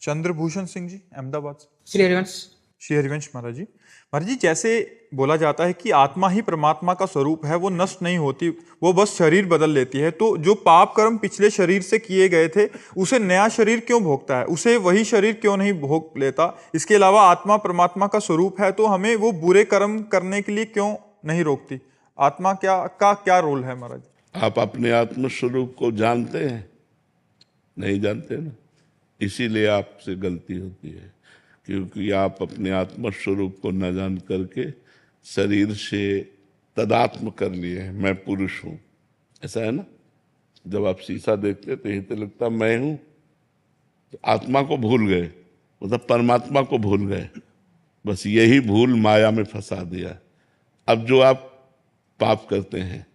चंद्रभूषण सिंह जी, अहमदाबाद से। श्री हरिवंश। श्री हरिवंश महाराज जी। महाराज जी, जैसे बोला जाता है कि आत्मा ही परमात्मा का स्वरूप है, वो नष्ट नहीं होती, वो बस शरीर बदल लेती है। तो जो पाप कर्म पिछले शरीर से किए गए थे, उसे नया शरीर क्यों भोगता है? उसे वही शरीर क्यों नहीं भोग लेता? इसके अलावा आत्मा परमात्मा का स्वरूप है, तो हमें वो बुरे कर्म करने के लिए क्यों नहीं रोकती? आत्मा क्या रोल है महाराज? आप अपने आत्म स्वरूप को जानते हैं? नहीं जानते ना, इसीलिए आपसे गलती होती है, क्योंकि आप अपने आत्म स्वरूप को न जान करके शरीर से तदात्म कर लिए हैं, मैं पुरुष हूँ। ऐसा है ना, जब आप शीशा देखते तो यही तो लगता मैं हूँ, तो आत्मा को भूल गए, मतलब परमात्मा को भूल गए। बस यही भूल माया में फंसा दिया। अब जो आप पाप करते हैं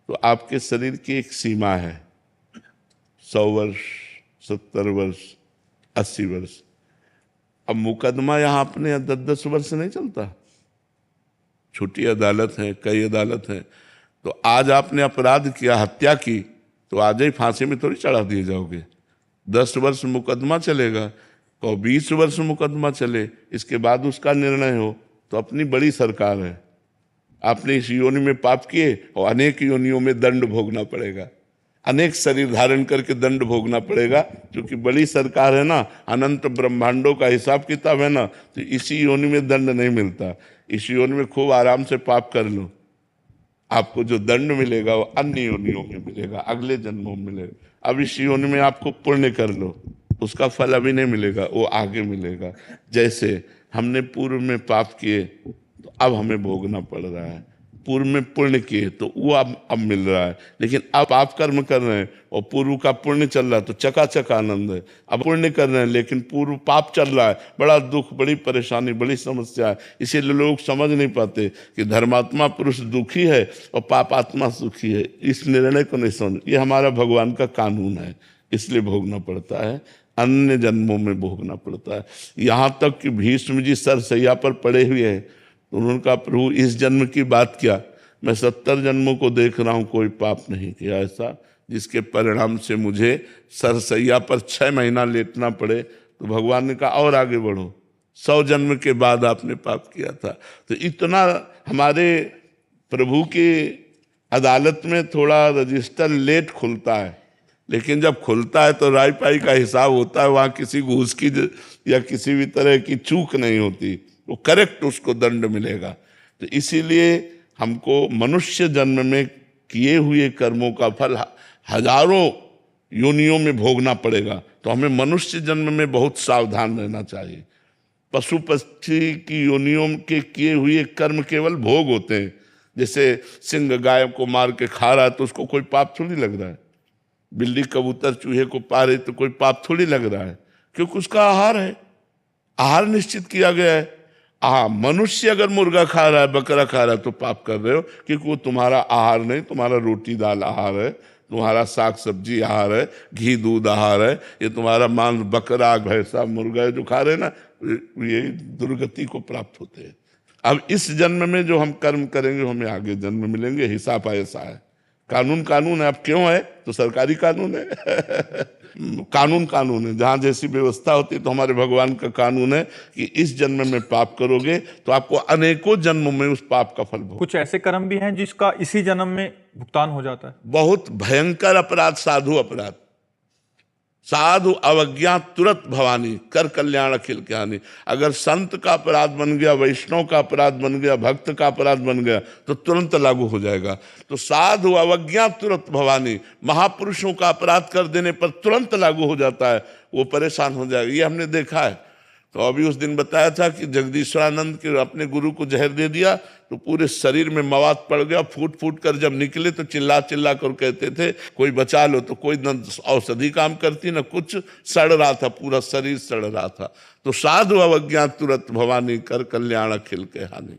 तो आपके शरीर की एक सीमा है, 100 वर्ष, 70 वर्ष, 80 वर्ष। अब मुकदमा यहाँ अपने 10-10 वर्ष नहीं चलता। छोटी अदालत है, कई अदालत है। तो आज आपने अपराध किया, हत्या की, तो आज ही फांसी में थोड़ी चढ़ा दिए जाओगे। 10 वर्ष मुकदमा चलेगा, तो 20 वर्ष मुकदमा चले, इसके बाद उसका निर्णय हो। तो अपनी बड़ी सरकार है, आपने इस योनि में पाप किए और अनेक योनियों में दंड भोगना पड़ेगा, अनेक शरीर धारण करके दंड भोगना पड़ेगा। क्योंकि बड़ी सरकार है ना, अनंत ब्रह्मांडों का हिसाब किताब है ना, तो इसी योनि में दंड नहीं मिलता। इस योनि में खूब आराम से पाप कर लो, आपको जो दंड मिलेगा वो अन्य योनियों में मिलेगा, अगले जन्मों में मिलेगा। अब इस योनि में आपको पुण्य कर लो, उसका फल अभी नहीं मिलेगा, वो आगे मिलेगा। जैसे हमने पूर्व में पाप किए तो अब हमें भोगना पड़ रहा है, पूर्व में पुण्य किए तो वो अब मिल रहा है। लेकिन अब आप कर्म कर रहे हैं और पूर्व का पुण्य चल रहा है तो चकाचक आनंद है। अब पुण्य कर रहे हैं लेकिन पूर्व पाप चल रहा है, बड़ा दुख, बड़ी परेशानी, बड़ी समस्या है। इसीलिए लोग समझ नहीं पाते कि धर्मात्मा पुरुष दुखी है और पापात्मा सुखी है। इस निर्णय को नहीं समझ, ये हमारा भगवान का कानून है, इसलिए भोगना पड़ता है, अन्य जन्मों में भोगना पड़ता है। यहाँ तक कि भीष्म जी सरसैया पर पड़े हुए हैं, तो उन्होंने कहा प्रभु इस जन्म की बात क्या, मैं 70 जन्मों को देख रहा हूँ, कोई पाप नहीं किया ऐसा जिसके परिणाम से मुझे सरसैया पर 6 महीना लेटना पड़े। तो भगवान ने कहा और आगे बढ़ो, 100 जन्म के बाद आपने पाप किया था। तो इतना हमारे प्रभु की अदालत में थोड़ा रजिस्टर लेट खुलता है, लेकिन जब खुलता है तो राय पाई का हिसाब होता है। वहाँ किसी घूस की या किसी भी तरह की चूक नहीं होती, वो करेक्ट उसको दंड मिलेगा। तो इसीलिए हमको मनुष्य जन्म में किए हुए कर्मों का फल हजारों योनियों में भोगना पड़ेगा। तो हमें मनुष्य जन्म में बहुत सावधान रहना चाहिए। पशु पक्षी की योनियों के किए हुए कर्म केवल भोग होते हैं। जैसे सिंह गाय को मार के खा रहा है तो उसको कोई पाप थोड़ी लग रहा है, बिल्ली कबूतर चूहे को पा रही तो कोई पाप थोड़ी लग रहा है, क्योंकि उसका आहार है, आहार निश्चित किया गया है। मनुष्य अगर मुर्गा खा रहा है, बकरा खा रहा है तो पाप कर रहे हो, क्योंकि वो तुम्हारा आहार नहीं, तुम्हारा रोटी दाल आहार है, तुम्हारा साग सब्जी आहार है, घी दूध आहार है। ये तुम्हारा मांस बकरा भैंसा मुर्गा जो खा रहे हैं ना, ये दुर्गति को प्राप्त होते हैं। अब इस जन्म में जो हम कर्म करेंगे हमें आगे जन्म मिलेंगे, हिसाब ऐसा है। कानून है। अब क्यों है तो सरकारी कानून है कानून है, जहाँ जैसी व्यवस्था होती है। तो हमारे भगवान का कानून है कि इस जन्म में पाप करोगे तो आपको अनेकों जन्मों में उस पाप का फल भोग। कुछ ऐसे कर्म भी हैं जिसका इसी जन्म में भुगतान हो जाता है। बहुत भयंकर अपराध, साधु अपराध, साधु अवज्ञा तुरंत भवानी, कर कल्याण अखिल ज्ञानी। अगर संत का अपराध बन गया, वैष्णव का अपराध बन गया, भक्त का अपराध बन गया तो तुरंत लागू हो जाएगा। तो साधु अवज्ञा तुरंत भवानी, महापुरुषों का अपराध कर देने पर तुरंत लागू हो जाता है, वो परेशान हो जाएगा। ये हमने देखा है। तो अभी उस दिन बताया था कि जगदीश्वरानंद के अपने गुरु को जहर दे दिया तो पूरे शरीर में मवाद पड़ गया, फूट फूट कर जब निकले तो चिल्ला चिल्ला कर कहते थे कोई बचा लो। तो कोई न औषधि काम करती न कुछ, सड़ रहा था, पूरा शरीर सड़ रहा था। तो साधु अवज्ञा तुरंत भवानी, कर कल्याण अखिल के हानि।